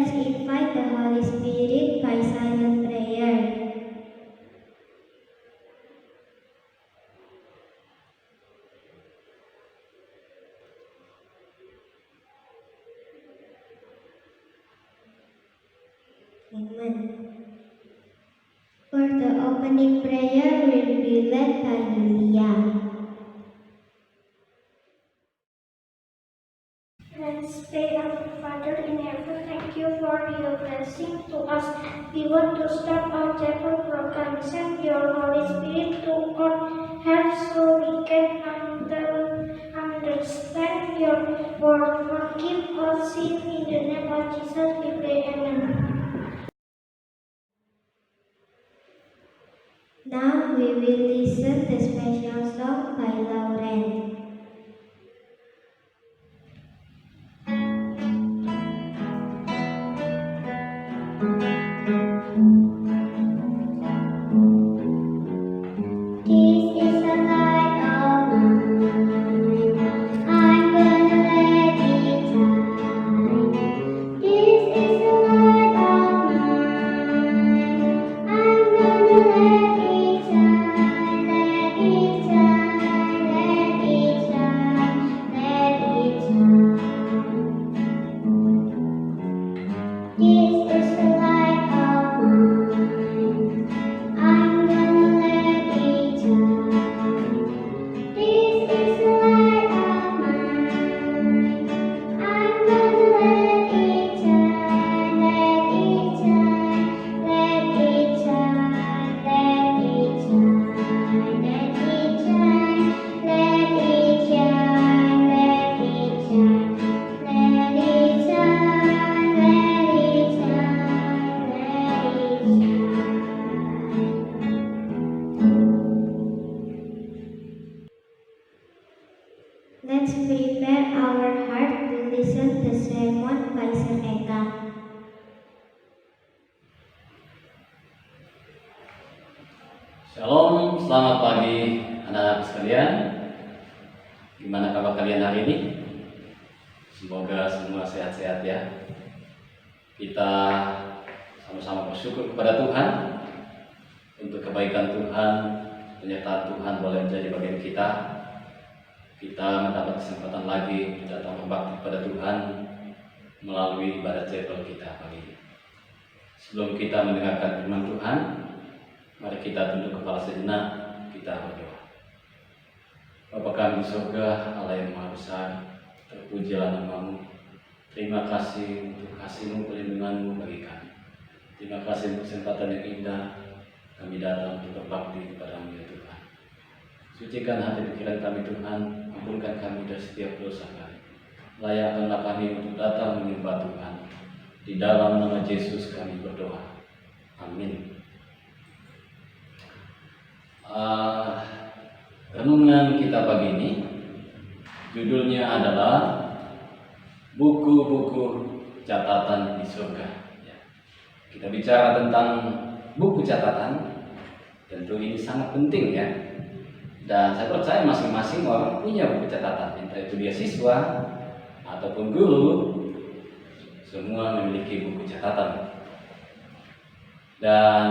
Let's invite the Holy Spirit by silent prayer. Amen. For the opening prayer will be led by Yulia. Let's pray. Our Father in heaven, thank you for your blessing to us. We want to start our chapel program. Send your Holy Spirit to our hearts so we can understand your word. Forgive our sin in the name of Jesus. We pray. Amen. Now we will listen the special song by Lauren. Let's prepare our heart to listen the sermon by Sir Eka. Shalom, selamat pagi anak-anak sekalian. Gimana kabar kalian hari ini? Semoga semua sehat-sehat ya. Kita sama-sama bersyukur kepada Tuhan untuk kebaikan Tuhan, penyertaan Tuhan boleh menjadi bagian kita. Kita mendapat kesempatan lagi datang berbakti kepada Tuhan melalui ibadah chapel kita pagi ini. Sebelum kita mendengarkan firman Tuhan, mari kita tunduk kepala sejenak, kita berdoa. Bapa kami di surga, Allah yang Maha Besar, terpujilah nama-Mu. Terima kasih untuk kasih-Mu, perlindungan-Mu bagi kami. Terima kasih untuk kesempatan yang indah kami datang untuk berbakti kepada-Mu ya Tuhan. Sucikan hati pikiran kami Tuhan, ampunkan kami dari setiap dosa kami. Layakkanlah kami untuk datang menyembah Tuhan. Di dalam nama Yesus kami berdoa. Amin. Renungan kita pagi ini judulnya adalah buku-buku catatan di surga. Kita bicara tentang buku catatan, tentu ini sangat penting ya. Dan saya percaya masing-masing orang punya buku catatan, entah itu dia siswa ataupun guru, semua memiliki buku catatan. Dan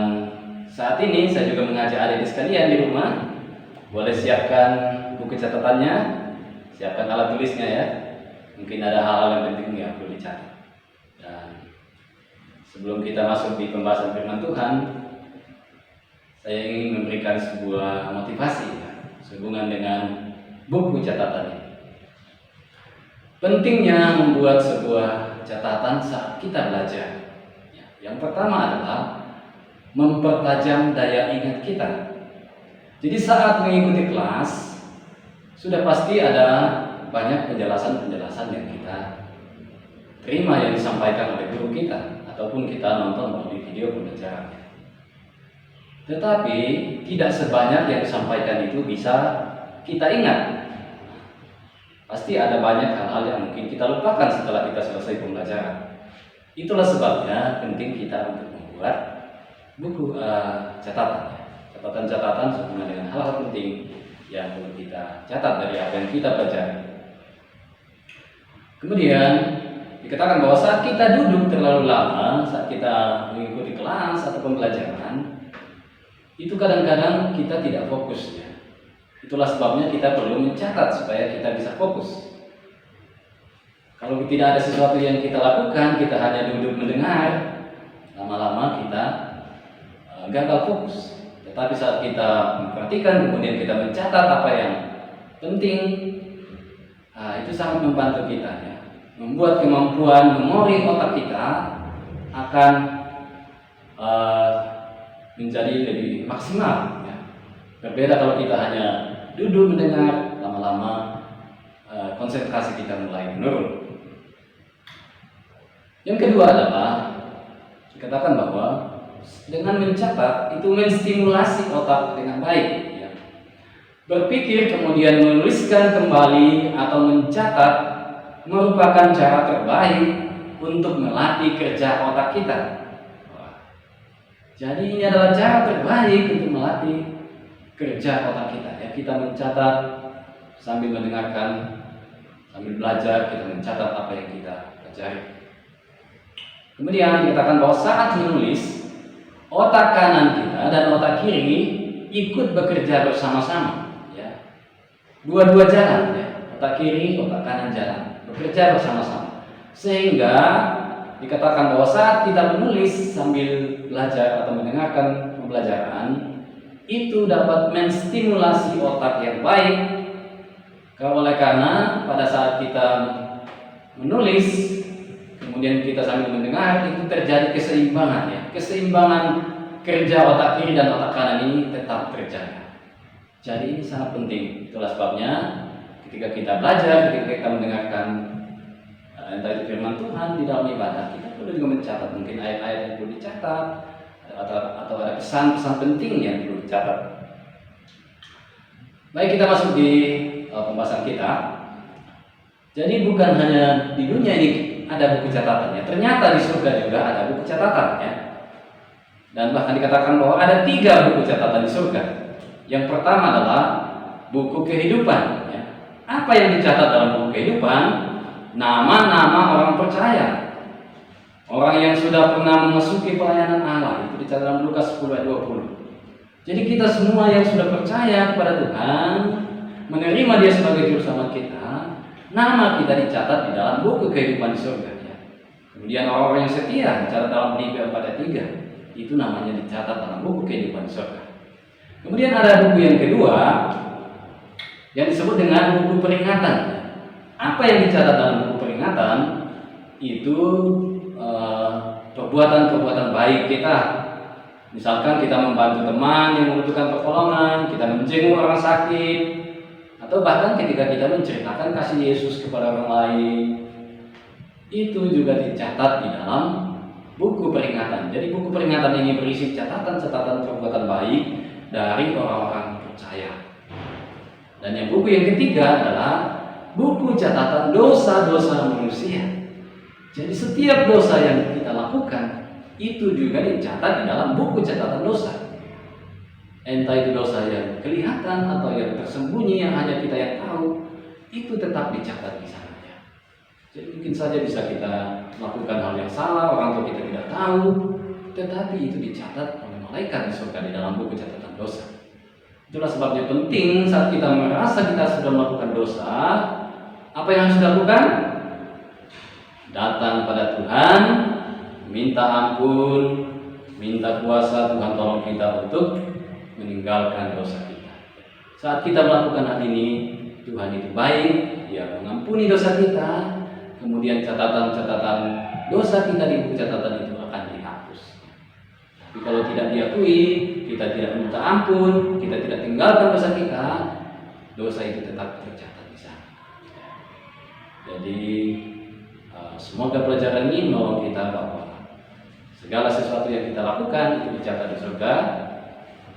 saat ini saya juga mengajak adik-adik sekalian di rumah, boleh siapkan buku catatannya, siapkan alat tulisnya ya. Mungkin ada hal-hal yang penting yang perlu dicatat. Dan sebelum kita masuk di pembahasan firman Tuhan, saya ingin memberikan sebuah motivasi ya, sehubungan dengan buku catatan ini. Pentingnya membuat sebuah catatan saat kita belajar. Yang pertama adalah mempertajam daya ingat kita. Jadi saat mengikuti kelas, sudah pasti ada banyak penjelasan-penjelasan yang kita terima yang disampaikan oleh guru kita, ataupun kita nonton melalui video pembelajaran. Tetapi tidak sebanyak yang disampaikan itu bisa kita ingat. Pasti ada banyak hal-hal yang mungkin kita lupakan setelah kita selesai pembelajaran. Itulah sebabnya penting kita untuk membuat buku catatan. Catatan-catatan sehubungan dengan hal-hal penting yang perlu kita catat dari apa yang kita pelajari. Kemudian Dikatakan bahwa saat kita duduk terlalu lama, saat kita mengikuti kelas atau pembelajaran, itu kadang-kadang kita tidak fokus ya. Itulah sebabnya kita perlu mencatat supaya kita bisa fokus. Kalau tidak ada sesuatu yang kita lakukan, kita hanya duduk mendengar, lama-lama kita gagal fokus. Tetapi saat kita memperhatikan, kemudian kita mencatat apa yang penting, itu sangat membantu kita ya. Membuat kemampuan memori otak kita akan menjadi lebih maksimal ya. Berbeda kalau kita hanya duduk mendengar, lama-lama konsentrasi kita mulai menurun. Yang kedua adalah dikatakan bahwa dengan mencatat itu menstimulasi otak dengan baik ya. Berpikir kemudian menuliskan kembali atau mencatat merupakan cara terbaik untuk melatih kerja otak kita. Jadi ini adalah cara terbaik untuk melatih kerja otak kita ya. Kita mencatat sambil mendengarkan, sambil belajar kita mencatat apa yang kita pelajari. Kemudian dikatakan bahwa saat menulis, otak kanan kita dan otak kiri ikut bekerja bersama-sama ya. Dua-dua jalan ya. Otak kiri, otak kanan jalan, bekerja bersama-sama. Sehingga dikatakan bahwa saat kita menulis sambil belajar atau mendengarkan pembelajaran, itu dapat menstimulasi otak yang baik. Oleh karena pada saat kita menulis kemudian kita sambil mendengar, itu terjadi keseimbangan ya. Keseimbangan kerja otak kiri dan otak kanan ini tetap terjaga. Jadi ini sangat penting. Itulah sebabnya ketika kita belajar, ketika kita mendengarkan entah itu firman Tuhan di dalam ibadah, kita perlu juga mencatat mungkin ayat-ayat yang perlu dicatat atau ada pesan-pesan penting yang perlu dicatat. Baik, kita masuk di pembahasan kita. Jadi bukan hanya di dunia ini ada buku catatannya, ternyata di surga juga ada buku catatan ya. Dan bahkan dikatakan bahwa ada 3 buku catatan di surga. Yang pertama adalah buku kehidupan ya. Apa yang dicatat dalam buku kehidupan? Nama-nama orang percaya, orang yang sudah pernah memasuki pelayanan Allah. Itu dicatat dalam Lukas 10 ayat 20. Jadi kita semua yang sudah percaya kepada Tuhan, menerima Dia sebagai juru selamat kita, nama kita dicatat di dalam buku kehidupan di surga ya. Kemudian orang-orang yang setia dicatat dalam Filipi 4 ayat 3. Itu namanya dicatat dalam buku kehidupan di surga. Kemudian ada buku yang kedua yang disebut dengan buku peringatan. Apa yang dicatat dalam buku peringatan? Itu perbuatan-perbuatan baik kita. Misalkan kita membantu teman yang membutuhkan pertolongan, kita menjenguk orang sakit, atau bahkan ketika kita menceritakan kasih Yesus kepada orang lain, itu juga dicatat di dalam buku peringatan. Jadi buku peringatan ini berisi catatan-catatan perbuatan baik dari orang-orang percaya. Dan yang buku yang ketiga adalah buku catatan dosa-dosa manusia. Jadi setiap dosa yang kita lakukan itu juga dicatat di dalam buku catatan dosa. Entah itu dosa yang kelihatan atau yang tersembunyi yang hanya kita yang tahu, itu tetap dicatat di sana. Jadi mungkin saja bisa kita melakukan hal yang salah, orang tua kita tidak tahu, tetapi itu dicatat oleh malaikat di surga di dalam buku catatan dosa. Itulah sebabnya penting saat kita merasa kita sudah melakukan dosa, apa yang harus dilakukan? Datang pada Tuhan, minta ampun, minta kuasa Tuhan tolong kita untuk meninggalkan dosa kita. Saat kita melakukan hal ini, Tuhan itu baik, Dia mengampuni dosa kita, kemudian catatan-catatan dosa kita di buku catatan itu akan dihapus. Tapi kalau tidak diakui, kita tidak minta ampun, kita tidak tinggalkan dosa kita, dosa itu tetap tercatat di sana. Jadi semoga pelajaran ini menolong kita bahwa segala sesuatu yang kita lakukan itu dicatat di surga,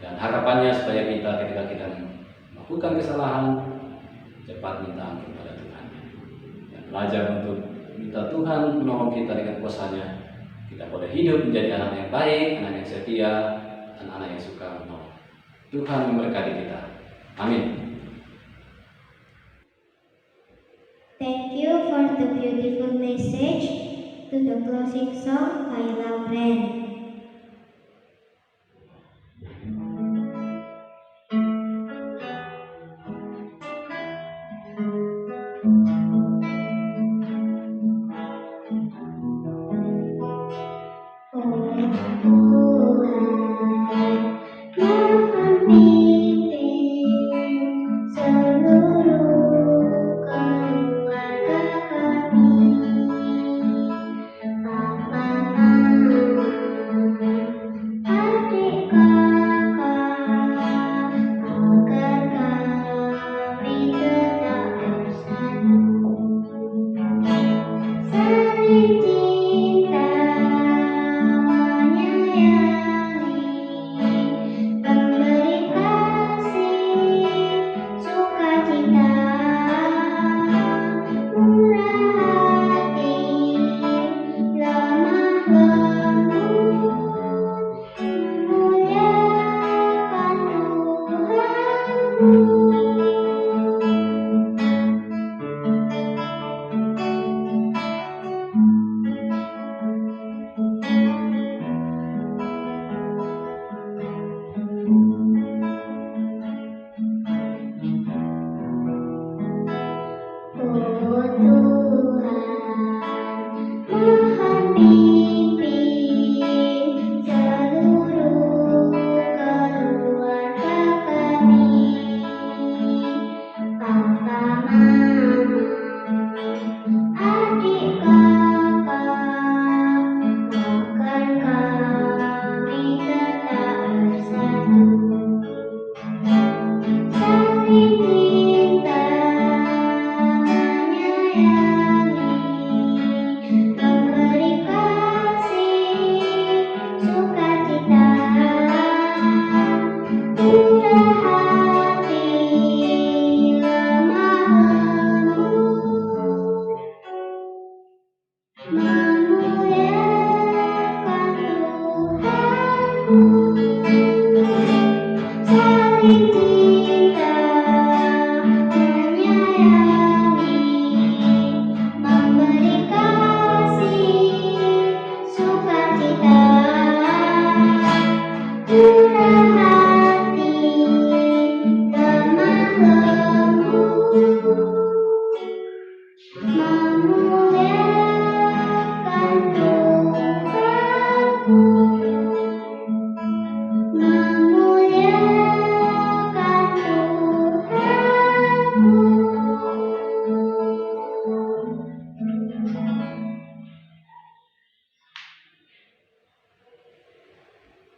dan harapannya supaya kita ketika kita melakukan kesalahan cepat minta ampun pada Tuhan dan belajar untuk minta Tuhan menolong kita dengan kuasa-Nya. Kita boleh hidup menjadi anak yang baik, anak yang setia, dan anak yang suka menolong. Tuhan memberkati kita. Amin. Thank you for the beautiful message. to the closing song by Lauren.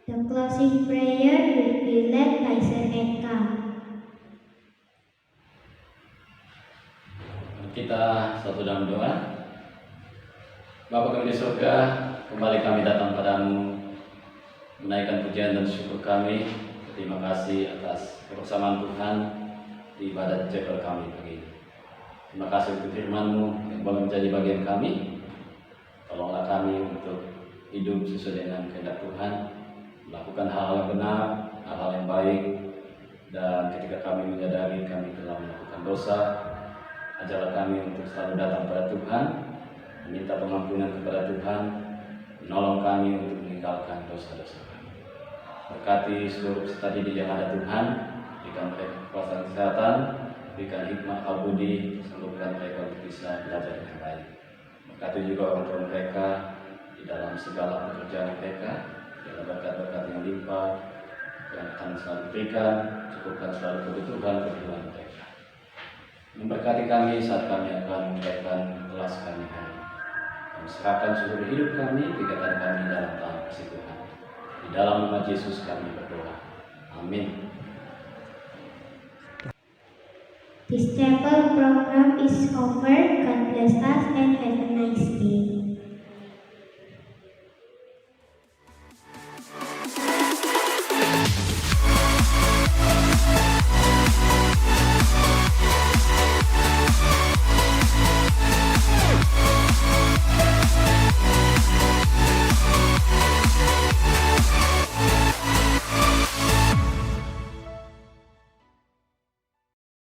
The closing prayer will be led by Sir Eka. Kita satu dalam doa. Bapa kami di surga, kembali kami datang padamu, menaikkan pujian dan syukur kami. Terima kasih atas kebersamaan Tuhan di ibadat chapel kami pagi ini. Terima kasih untuk firman-Mu yang boleh menjadi bagian kami. Tolonglah kami untuk hidup sesuai dengan kehendak Tuhan, melakukan hal-hal yang benar, hal-hal yang baik, dan ketika kami menyadari kami telah melakukan dosa, ajarlah kami untuk selalu datang kepada Tuhan, meminta pengampunan kepada Tuhan, menolong kami untuk meninggalkan dosa-dosa kami. Berkati seluruh peserta didik yang ada Tuhan, berikan mereka kekuasaan kesehatan, berikan hikmah al-budi, sanggupkan mereka untuk bisa belajar dengan baik. Berkati juga orang tua mereka di dalam segala pekerjaan mereka, dalam berkat-berkat yang limpah yang akan selalu berikan, cukupkan selalu kebutuhan mereka. Memberkati kami saat kami akan menjalankan kelas kami hari. Kami serahkan seluruh hidup kami, kegiatan kami dalam tangan kasih Tuhan. Di dalam nama Yesus kami berdoa. Amin. This chapel program is over. God bless us and have a nice day.